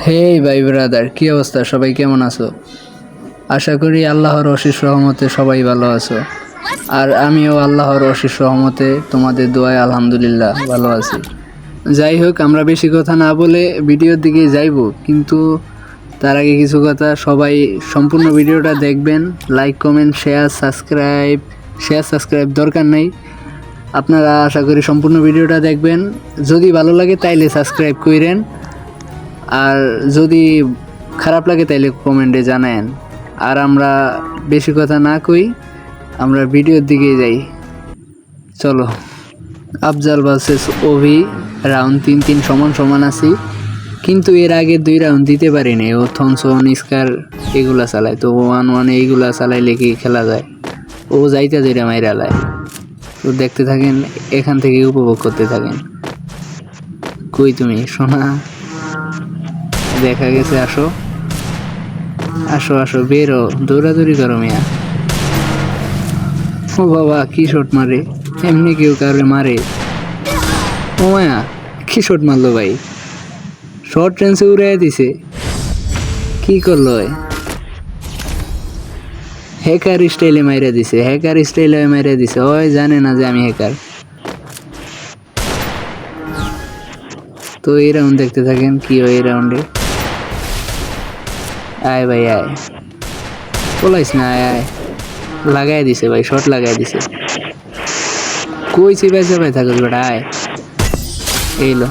হে ভাই ব্রাদার, কি অবস্থা? সবাই কেমন আছো? আশা করি আল্লাহর অশেষ রহমতে সবাই ভালো আছো। আর আমিও আল্লাহর অশেষ রহমতে তোমাদের দোয়ায় আলহামদুলিল্লাহ ভালো আছি। যাই হোক, আমরা বেশি কথা না বলে ভিডিওর দিকে যাইব, কিন্তু তার আগে কিছু কথা। সবাই সম্পূর্ণ ভিডিওটা দেখবেন। লাইক, কমেন্ট, শেয়ার সাবস্ক্রাইব দরকার নেই। আপনারা আশা করি সম্পূর্ণ ভিডিওটা দেখবেন। যদি ভালো লাগে তাইলে সাবস্ক্রাইব কইরেন, আর যদি খারাপ লাগে তাইলে কমেন্টে জানায়েন। আর আমরা বেশি কথা না কই, আমরা ভিডিওর দিকে যাই। চলো। আফজাল ভার্সেস ওভি, রাউন্ড 3-3 সমান সমান আছি, কিন্তু এর আগে 2 রাউন্ড দিতে পারিনি। ও থমসন, স্কার এগুলা চালায়, তো 1-1 এইগুলা চালাইলে কি খেলা যায়? ও যাইতা যেটা মাইরা লায়। তো দেখতে থাকেন, এখান থেকে উপভোগ করতে থাকেন। কই তুমি সোনা? দেখা গেছে। আসো আসো আসো, বেরো, দৌড়াদৌড়ি করো মিয়া। ও বাবা, কি শট মারে! এমনি কেউ কাউরে মারে? ও মায়া, কি শট মারলো ভাই! শর্ট রেঞ্জে উড়াইয়া দিছে। কি করলো? হ্যাকার স্টাইলে মাইরা দিছে, হ্যাকার স্টাইলে মাইরা দিছে। ওই জানে না যে আমি হ্যাকার। তো এই রাউন্ড দেখতে থাকেন কি হয় এই রাউন্ডে। আয় ভাই আয়, পলাইস না, আয় আয়। লাগাই দিছে ভাই, শট লাগাই দিছে। কই চিবাই চাবাই থাকস বেটা, আয়। এইলো,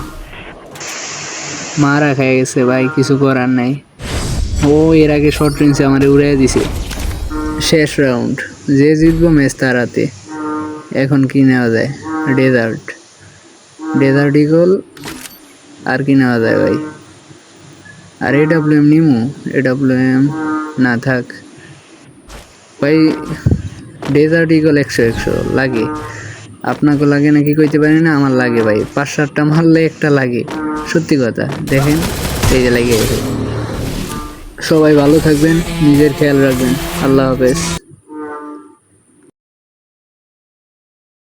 মারা খাই গেছে ভাই, কিছু করার নাই। ও এর আগে শর্ট রেঞ্জে আমারে উড়াই দিছে। শেষ রাউন্ড, যে জিতবো ম্যাচ তার হাতে। এখন কি নেওয়া যায়? Dessert, dessert eagle. আর কি নেওয়া যায় ভাই? আর AWM নিমু? AWM না থাক ভাই। ডেজার্ট ইগল 100 লাগে। আপনাকে লাগে নাকি কইতে পারি না, আমার লাগে ভাই। 5-7টা মারলে একটা লাগে, সত্যি কথা। দেখেন, এই যে লাগে। সবাই ভালো থাকবেন, নিজের খেয়াল রাখবেন। আল্লাহ হাফেজ।